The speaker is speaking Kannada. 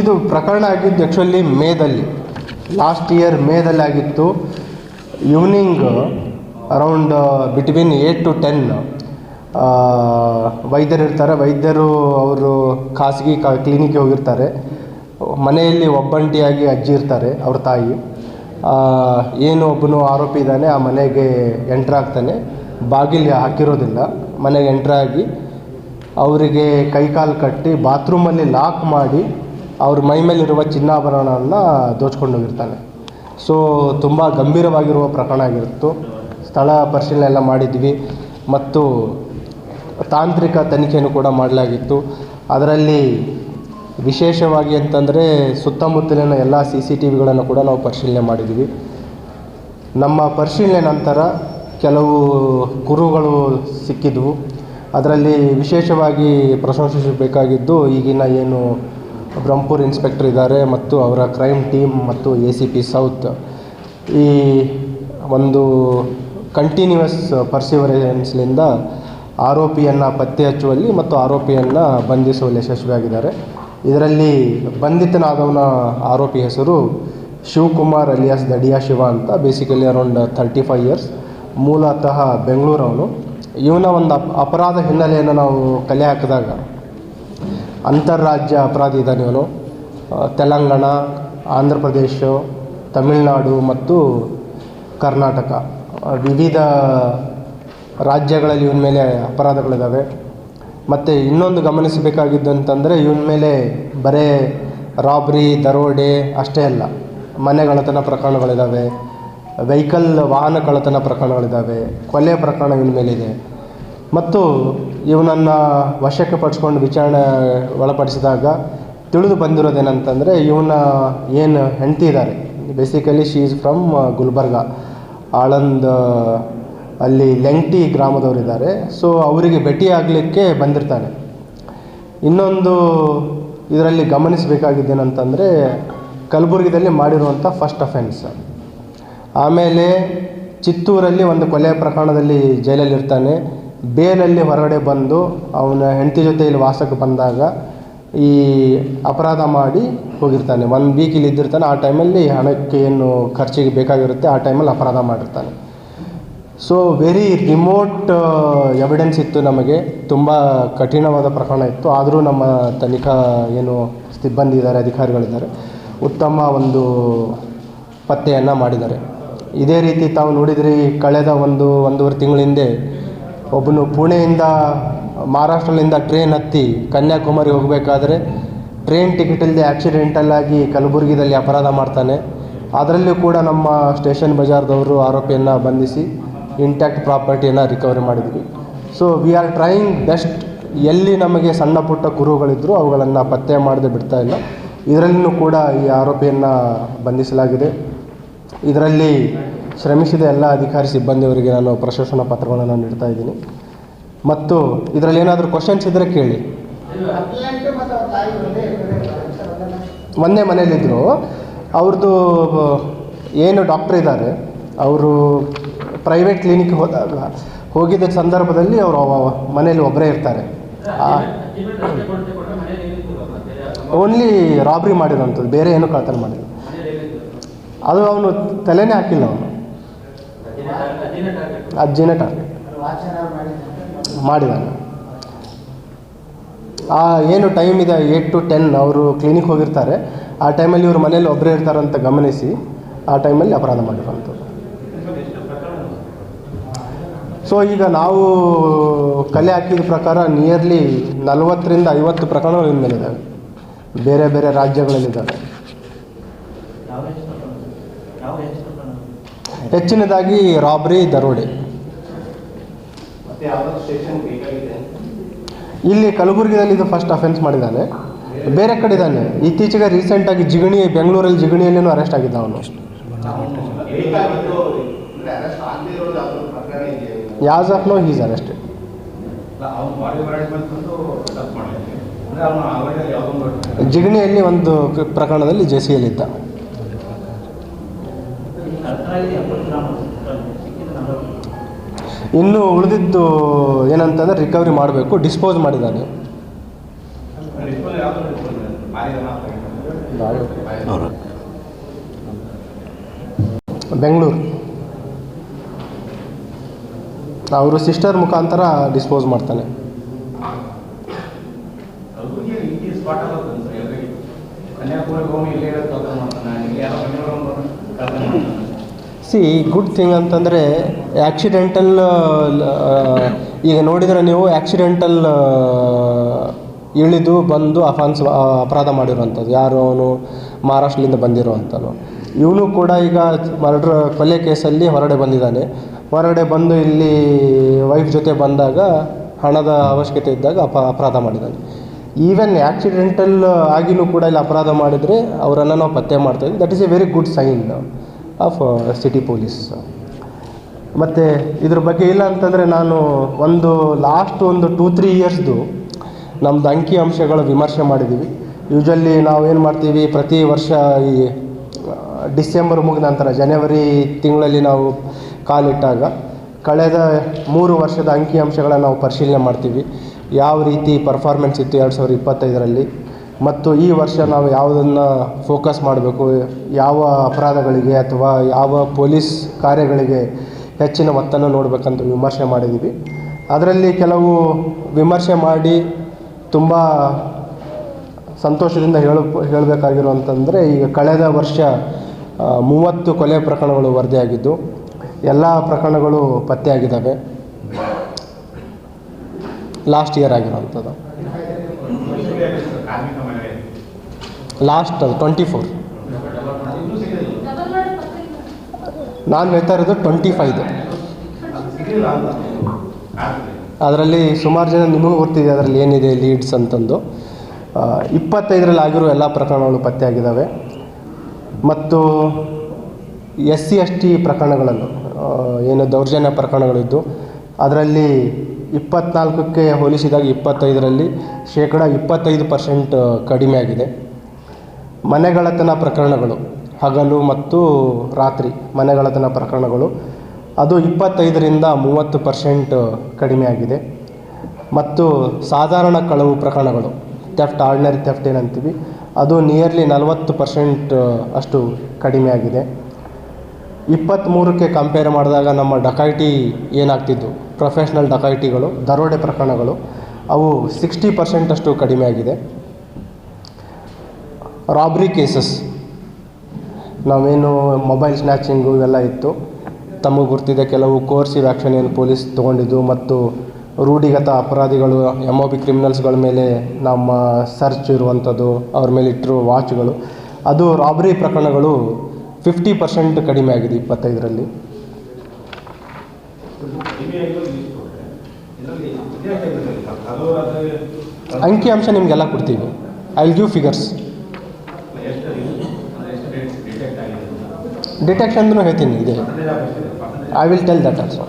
ಇದು ಪ್ರಕರಣ ಆಗಿದ್ದು ಆ್ಯಕ್ಚುಲಿ ಮೇದಲ್ಲಿ, ಲಾಸ್ಟ್ ಇಯರ್ ಮೇದಲ್ಲಿ ಆಗಿತ್ತು. ಈವ್ನಿಂಗ್ ಅರೌಂಡ್ ಬಿಟ್ವೀನ್ 8 to 10 ವೈದ್ಯರು ಇರ್ತಾರೆ. ವೈದ್ಯರು ಅವರು ಖಾಸಗಿ ಕ್ಲಿನಿಕ್ಗೆ ಹೋಗಿರ್ತಾರೆ. ಮನೆಯಲ್ಲಿ ಒಬ್ಬಂಟಿಯಾಗಿ ಅಜ್ಜಿ ಇರ್ತಾರೆ, ಅವ್ರ ತಾಯಿ. ಏನು ಒಬ್ಬನು ಆರೋಪಿ ಇದ್ದಾನೆ, ಆ ಮನೆಗೆ ಎಂಟ್ರಾಗ್ತಾನೆ. ಬಾಗಿಲು ಹಾಕಿರೋದಿಲ್ಲ. ಮನೆಗೆ ಎಂಟ್ರಾಗಿ ಅವರಿಗೆ ಕೈಕಾಲು ಕಟ್ಟಿ ಬಾತ್ರೂಮಲ್ಲಿ ಲಾಕ್ ಮಾಡಿ ಅವ್ರ ಮೈ ಮೇಲಿರುವ ಚಿನ್ನಾಭರಣವನ್ನು ದೋಚ್ಕೊಂಡು ಹೋಗಿರ್ತಾನೆ. ಸೊ ತುಂಬ ಗಂಭೀರವಾಗಿರುವ ಪ್ರಕರಣ ಆಗಿರುತ್ತು. ಸ್ಥಳ ಪರಿಶೀಲನೆ ಎಲ್ಲ ಮಾಡಿದ್ವಿ ಮತ್ತು ತಾಂತ್ರಿಕ ತನಿಖೆಯನ್ನು ಕೂಡ ಮಾಡಲಾಗಿತ್ತು. ಅದರಲ್ಲಿ ವಿಶೇಷವಾಗಿ ಅಂತಂದರೆ ಸುತ್ತಮುತ್ತಲಿನ ಎಲ್ಲ CCTVಗಳನ್ನು ಕೂಡ ನಾವು ಪರಿಶೀಲನೆ ಮಾಡಿದ್ವಿ. ನಮ್ಮ ಪರಿಶೀಲನೆ ನಂತರ ಕೆಲವು ಕುರುಗಳು ಸಿಕ್ಕಿದ್ವು. ಅದರಲ್ಲಿ ವಿಶೇಷವಾಗಿ ಪ್ರಶಂಸಿಸಬೇಕಾಗಿದ್ದು ಈಗಿನ ಏನು ಬ್ರಹ್ಮಪುರ ಇನ್ಸ್ಪೆಕ್ಟರ್ ಇದ್ದಾರೆ ಮತ್ತು ಅವರ ಕ್ರೈಮ್ ಟೀಮ್ ಮತ್ತು ACP ಸೌತ್ ಈ ಒಂದು ಕಂಟಿನ್ಯೂಯಸ್ ಪರ್ಸಿವರೆನ್ಸ್ಲಿಂದ ಆರೋಪಿಯನ್ನು ಪತ್ತೆ ಹಚ್ಚುವಲ್ಲಿ ಮತ್ತು ಆರೋಪಿಯನ್ನು ಬಂಧಿಸುವಲ್ಲಿ ಯಶಸ್ವಿಯಾಗಿದ್ದಾರೆ. ಇದರಲ್ಲಿ ಬಂಧಿತನಾದವನ ಆರೋಪಿ ಹೆಸರು ಶಿವಕುಮಾರ್ ಅಲಿಯಾಸ್ ದಡಿಯಾ ಶಿವ ಅಂತ. ಬೇಸಿಕಲಿ ಅರೌಂಡ್ 35 years, ಮೂಲತಃ ಬೆಂಗಳೂರವನು. ಇವನ ಒಂದು ಅಪರಾಧ ಹಿನ್ನೆಲೆಯನ್ನು ನಾವು ಕಲೆ ಹಾಕಿದಾಗ ಅಂತಾರಾಜ್ಯ ಅಪರಾಧಿ ಇದ್ದಾನೆ ಇವನು. ತೆಲಂಗಾಣ, ಆಂಧ್ರ ಪ್ರದೇಶ, ತಮಿಳುನಾಡು ಮತ್ತು ಕರ್ನಾಟಕ ವಿವಿಧ ರಾಜ್ಯಗಳಲ್ಲಿ ಇವನ ಮೇಲೆ ಅಪರಾಧಗಳಿದ್ದಾವೆ. ಮತ್ತು ಇನ್ನೊಂದು ಗಮನಿಸಬೇಕಾಗಿದ್ದು ಅಂತಂದರೆ ಇವನ ಮೇಲೆ ಬರೇ ರಾಬ್ರಿ, ದರೋಡೆ ಅಷ್ಟೇ ಅಲ್ಲ, ಮನೆ ಕಳ್ಳತನ ಪ್ರಕರಣಗಳಿದ್ದಾವೆ, ವೆಹಿಕಲ್ ವಾಹನ ಕಳ್ಳತನ ಪ್ರಕರಣಗಳಿದ್ದಾವೆ, ಕೊಲೆ ಪ್ರಕರಣ ಇವನ ಮೇಲಿದೆ. ಮತ್ತು ಇವನನ್ನು ವಶಕ್ಕೆ ಪಡಿಸ್ಕೊಂಡು ವಿಚಾರಣೆ ಒಳಪಡಿಸಿದಾಗ ತಿಳಿದು ಬಂದಿರೋದೇನಂತಂದರೆ ಇವನ ಏನು ಹೆಂಡತಿ ಇದ್ದಾರೆ, basically she is from Gulbarga, Aland ಅಲ್ಲಿ ಲೆಂಗ್ಟಿ ಗ್ರಾಮದವರಿದ್ದಾರೆ. ಸೊ ಅವರಿಗೆ ಭೇಟಿಯಾಗಲಿಕ್ಕೆ ಬಂದಿರ್ತಾನೆ. ಇನ್ನೊಂದು ಇದರಲ್ಲಿ ಗಮನಿಸಬೇಕಾಗಿದ್ದೇನಂತಂದರೆ ಕಲಬುರಗಿದಲ್ಲಿ ಮಾಡಿರುವಂಥ ಫಸ್ಟ್ ಅಫೆನ್ಸ್. ಆಮೇಲೆ ಚಿತ್ತೂರಲ್ಲಿ ಒಂದು ಕೊಲೆ ಪ್ರಕರಣದಲ್ಲಿ ಜೈಲಲ್ಲಿರ್ತಾನೆ. ಬೇಲಲ್ಲಿ ಹೊರಗಡೆ ಬಂದು ಅವನ ಹೆಂಡತಿ ಜೊತೆ ಇಲ್ಲಿ ವಾಸಕ್ಕೆ ಬಂದಾಗ ಈ ಅಪರಾಧ ಮಾಡಿ ಹೋಗಿರ್ತಾನೆ. 1 week ಇಲ್ಲಿ ಇದ್ದಿರ್ತಾನೆ. ಆ ಟೈಮಲ್ಲಿ ಹಣಕ್ಕೆ ಏನು ಖರ್ಚಿಗೆ ಬೇಕಾಗಿರುತ್ತೆ ಆ ಟೈಮಲ್ಲಿ ಅಪರಾಧ ಮಾಡಿರ್ತಾನೆ. ಸೊ ವೆರಿ ರಿಮೋಟ್ ಎವಿಡೆನ್ಸ್ ಇತ್ತು ನಮಗೆ. ತುಂಬ ಕಠಿಣವಾದ ಪ್ರಕರಣ ಇತ್ತು. ಆದರೂ ನಮ್ಮ ತನಿಖಾ ಏನು ಸಿಬ್ಬಂದಿ ಇದ್ದಾರೆ, ಅಧಿಕಾರಿಗಳಿದ್ದಾರೆ, ಉತ್ತಮ ಒಂದು ಪತ್ತೆಯನ್ನು ಮಾಡಿದ್ದಾರೆ. ಇದೇ ರೀತಿ ತಾವು ನೋಡಿದ್ರಿ, ಕಳೆದ 1.5 ತಿಂಗಳ ಹಿಂದೆ ಒಬ್ಬನು ಪುಣೆಯಿಂದ ಮಹಾರಾಷ್ಟ್ರದಿಂದ ಟ್ರೈನ್ ಹತ್ತಿ ಕನ್ಯಾಕುಮಾರಿ ಹೋಗಬೇಕಾದ್ರೆ ಟ್ರೈನ್ ಟಿಕೆಟ್ ಇಲ್ಲದೆ ಆಕ್ಸಿಡೆಂಟಲ್ಲಾಗಿ ಕಲಬುರಗಿದಲ್ಲಿ ಅಪರಾಧ ಮಾಡ್ತಾನೆ. ಅದರಲ್ಲೂ ಕೂಡ ನಮ್ಮ ಸ್ಟೇಷನ್ ಬಜಾರ್ದವರು ಆರೋಪಿಯನ್ನು ಬಂಧಿಸಿ ಇಂಟ್ಯಾಕ್ಟ್ ಪ್ರಾಪರ್ಟಿಯನ್ನು ರಿಕವರಿ ಮಾಡಿದ್ವಿ. So we are trying best. ಎಲ್ಲಿ ನಮಗೆ ಸಣ್ಣ ಪುಟ್ಟ ಕುರುಗಳಿದ್ದರೂ ಅವುಗಳನ್ನು ಪತ್ತೆ ಮಾಡದೆ ಬಿಡ್ತಾ ಇಲ್ಲ. ಇದರಲ್ಲೂ ಕೂಡ ಈ ಆರೋಪಿಯನ್ನು ಬಂಧಿಸಲಾಗಿದೆ. ಇದರಲ್ಲಿ ಶ್ರಮಿಸಿದ ಎಲ್ಲ ಅಧಿಕಾರಿ ಸಿಬ್ಬಂದಿಯವರಿಗೆ ನಾನು ಪ್ರಶಂಸನಾ ಪತ್ರಗಳನ್ನು ನೀಡ್ತಾ ಇದ್ದೀನಿ. ಮತ್ತು ಇದರಲ್ಲಿ ಏನಾದರೂ ಕ್ವಶನ್ಸ್ ಇದ್ದರೆ ಕೇಳಿ. ಒಂದೇ ಮನೇಲಿದ್ದರು. ಅವ್ರದ್ದು ಏನು ಡಾಕ್ಟ್ರ್ ಇದ್ದಾರೆ, ಅವರು ಪ್ರೈವೇಟ್ ಕ್ಲಿನಿಕ್ ಹೋಗಿದ್ದ ಸಂದರ್ಭದಲ್ಲಿ ಅವರು ಮನೇಲಿ ಒಬ್ಬರೇ ಇರ್ತಾರೆ. ಓನ್ಲಿ ರಾಬ್ರಿ ಮಾಡಿರೋಂಥದ್ದು, ಬೇರೆ ಏನೂ ಕಳ್ತನ ಮಾಡಿಲ್ಲ. ಅದು ಅವನು ತಲೆನೇ ಹಾಕಿಲ್ಲ. ಅವನು ಅಜ್ಜಿನೇ ಟಾರ್ಗೆಟ್ ಮಾಡಿದಾನೆ. ಆ ಏನು ಟೈಮ್ ಇದೆ 8 to 10 ಅವರು ಕ್ಲಿನಿಕ್ ಹೋಗಿರ್ತಾರೆ. ಆ ಟೈಮಲ್ಲಿ ಇವರು ಮನೇಲಿ ಒಬ್ಬರೇ ಇರ್ತಾರಂತ ಗಮನಿಸಿ ಆ ಟೈಮಲ್ಲಿ ಅಪರಾಧ ಮಾಡಿರೋಂಥದ್ದು. ಸೊ ಈಗ ನಾವು ಕಲೆ ಹಾಕಿದ ಪ್ರಕಾರ ನಿಯರ್ಲಿ 40ರಿಂದ 50 ಪ್ರಕರಣಗಳು ಇನ್ನು ಮೇಲಿದ್ದಾವೆ. ಬೇರೆ ಬೇರೆ ರಾಜ್ಯಗಳಲ್ಲಿದ್ದಾವೆ. ಹೆಚ್ಚಿನದಾಗಿ ರಾಬ್ರಿ, ದರೋಡೆ. ಇಲ್ಲಿ ಕಲಬುರಗಿಯಲ್ಲಿ ಇದು ಫಸ್ಟ್ ಅಫೆನ್ಸ್ ಮಾಡಿದ್ದಾನೆ. ಬೇರೆ ಕಡೆ ಇದ್ದಾನೆ. ಇತ್ತೀಚೆಗೆ ರೀಸೆಂಟಾಗಿ ಬೆಂಗಳೂರಲ್ಲಿ ಜಿಗಣಿಯಲ್ಲಿನೂ ಅರೆಸ್ಟ್ ಆಗಿದ್ದ ಅವನು. As of now he is arrested. ಜಿಗಣಿಯಲ್ಲಿ ಒಂದು ಪ್ರಕರಣದಲ್ಲಿ ಜೆಸಿಯಲ್ಲಿದ್ದ. ಇನ್ನು ಉಳಿದಿದ್ದು ಏನಂತಂದರೆ ರಿಕವರಿ ಮಾಡಬೇಕು. ಡಿಸ್ಪೋಸ್ ಮಾಡಿದ್ದಾನೆ. ಅವರು ಬೆಂಗಳೂರು. ಅವರು ಸಿಸ್ಟರ್ ಮುಖಾಂತರ ಡಿಸ್ಪೋಸ್ ಮಾಡ್ತಾನೆ. ಸಿ ಗುಡ್ ಥಿಂಗ್ ಅಂತಂದರೆ ಆ್ಯಕ್ಸಿಡೆಂಟಲ್, ಈಗ ನೋಡಿದರೆ ನೀವು ಆ್ಯಕ್ಸಿಡೆಂಟಲ್ ಇಳಿದು ಬಂದು ಅಪರಾಧ ಮಾಡಿರುವಂಥದ್ದು. ಯಾರು ಅವನು ಮಹಾರಾಷ್ಟ್ರದಿಂದ ಬಂದಿರುವಂಥನು. ಇವನು ಕೂಡ ಈಗ ಕೊಲೆ ಕೇಸಲ್ಲಿ ಹೊರಗಡೆ ಬಂದಿದ್ದಾನೆ. ಹೊರಗಡೆ ಬಂದು ಇಲ್ಲಿ ವೈಫ್ ಜೊತೆ ಬಂದಾಗ ಹಣದ ಅವಶ್ಯಕತೆ ಇದ್ದಾಗ ಅಪರಾಧ ಮಾಡಿದ್ದಾನೆ. ಈವನ್ ಆ್ಯಕ್ಸಿಡೆಂಟಲ್ ಆಗಿನೂ ಕೂಡ ಇಲ್ಲಿ ಅಪರಾಧ ಮಾಡಿದರೆ ಅವರನ್ನು ನಾವು ಪತ್ತೆ ಮಾಡ್ತಾಯಿದ್ವಿ. That is a very good sign of city police. ಮತ್ತು ಇದ್ರ ಬಗ್ಗೆ ಇಲ್ಲ ಅಂತಂದರೆ ನಾನು ಲಾಸ್ಟ್ 2-3 ಇಯರ್ಸ್ದು ನಮ್ಮದು ಅಂಕಿ ಅಂಶಗಳ ವಿಮರ್ಶೆ ಮಾಡಿದ್ದೀವಿ. ಯೂಶ್ವಲಿ ನಾವೇನು ಮಾಡ್ತೀವಿ, ಪ್ರತಿ ವರ್ಷ ಈ ಡಿಸೆಂಬರ್ ಮುಗಿದ ನಂತರ ಜನವರಿ ತಿಂಗಳಲ್ಲಿ ನಾವು ಕಾಲಿಟ್ಟಾಗ ಕಳೆದ 3 ವರ್ಷದ ಅಂಕಿ ಅಂಶಗಳನ್ನು ನಾವು ಪರಿಶೀಲನೆ ಮಾಡ್ತೀವಿ. ಯಾವ ರೀತಿ ಪರ್ಫಾರ್ಮೆನ್ಸ್ ಇತ್ತು 2025ರಲ್ಲಿ, ಮತ್ತು ಈ ವರ್ಷ ನಾವು ಯಾವುದನ್ನು ಫೋಕಸ್ ಮಾಡಬೇಕು, ಯಾವ ಅಪರಾಧಗಳಿಗೆ ಅಥವಾ ಯಾವ ಪೊಲೀಸ್ ಕಾರ್ಯಗಳಿಗೆ ಹೆಚ್ಚಿನ ಒತ್ತನ್ನು ನೋಡಬೇಕಂತ ವಿಮರ್ಶೆ ಮಾಡಿದ್ದೀವಿ. ಅದರಲ್ಲಿ ಕೆಲವು ವಿಮರ್ಶೆ ಮಾಡಿ ತುಂಬ ಸಂತೋಷದಿಂದ ಹೇಳಬೇಕಾಗಿರುವಂತಂದರೆ, ಈಗ ಕಳೆದ ವರ್ಷ 30 ಕೊಲೆ ಪ್ರಕರಣಗಳು ವರದಿಯಾಗಿದ್ದು, ಎಲ್ಲ ಪ್ರಕರಣಗಳು ಪತ್ತೆಯಾಗಿದ್ದಾವೆ. ಲಾಸ್ಟ್ ಇಯರ್ ಆಗಿರೋವಂಥದ್ದು, ಲಾಸ್ಟ್ 24. ನಾನು ಹೇಳ್ತಾ ಇರೋದು 25. ಅದರಲ್ಲಿ ಸುಮಾರು ಜನ ನಿಮಗೂ ಗೊತ್ತಿದೆ ಅದರಲ್ಲಿ ಏನಿದೆ ಲೀಡ್ಸ್ ಅಂತಂದು. 25ರಲ್ಲಿ ಆಗಿರೋ ಎಲ್ಲ ಪ್ರಕರಣಗಳು ಪತ್ತೆಯಾಗಿದ್ದಾವೆ. ಮತ್ತು SC/ST ಪ್ರಕರಣಗಳನ್ನು, ಏನು ದೌರ್ಜನ್ಯ ಪ್ರಕರಣಗಳಿದ್ದು, ಅದರಲ್ಲಿ 24ಕ್ಕೆ ಹೋಲಿಸಿದಾಗ 25ರಲ್ಲಿ 25% ಕಡಿಮೆ ಆಗಿದೆ. ಮನೆಗಳ್ಳತನ ಪ್ರಕರಣಗಳು, ಹಗಲು ಮತ್ತು ರಾತ್ರಿ ಮನೆಗಳ್ಳತನ ಪ್ರಕರಣಗಳು, ಅದು 25ರಿಂದ 30% ಕಡಿಮೆ ಆಗಿದೆ. ಮತ್ತು ಸಾಧಾರಣ ಕಳವು ಪ್ರಕರಣಗಳು, ಥೆಫ್ಟ್, ಆರ್ಡಿನರಿ ಥೆಫ್ಟ್ ಏನಂತೀವಿ, ಅದು ನಿಯರ್ಲಿ 40% ಅಷ್ಟು ಕಡಿಮೆ ಆಗಿದೆ. 23ಕ್ಕೆ ಕಂಪೇರ್ ಮಾಡಿದಾಗ ನಮ್ಮ ಡಕಾಯಿಟಿ ಏನಾಗ್ತಿದ್ದು, ಪ್ರೊಫೆಷ್ನಲ್ ಡಕಾಯಿಟಿಗಳು, ದರೋಡೆ ಪ್ರಕರಣಗಳು, ಅವು 60% ಅಷ್ಟು ಕಡಿಮೆ ಆಗಿದೆ. ರಾಬ್ರಿ ಕೇಸಸ್, ನಾವೇನು ಮೊಬೈಲ್ ಸ್ನ್ಯಾಚಿಂಗು ಇವೆಲ್ಲ ಇತ್ತು, ತಮಗೆ ಗೊತ್ತಿದೆ ಕೆಲವು ಕೋರ್ಸಿವ್ ಆ್ಯಕ್ಷನ್ ಏನು ಪೊಲೀಸ್ ತೊಗೊಂಡಿದ್ದು, ಮತ್ತು ರೂಢಿಗತ ಅಪರಾಧಿಗಳು MOB ಕ್ರಿಮಿನಲ್ಸ್ಗಳ ಮೇಲೆ ನಮ್ಮ ಸರ್ಚ್ ಇರುವಂಥದ್ದು, ಅವ್ರ ಮೇಲೆ ಇಟ್ಟಿರೋ ವಾಚ್ಗಳು, ಅದು ರಾಬ್ರಿ ಪ್ರಕರಣಗಳು 50% ಕಡಿಮೆ ಆಗಿದೆ 25ರಲ್ಲಿ. ಅಂಕಿ ಅಂಶ ನಿಮಗೆಲ್ಲ ಕೊಡ್ತೀವಿ. I will give figures. ಡಿಟೆಕ್ಷನ್ದು ಹೇಳ್ತೀನಿ, ಇದೆ. I will tell that also.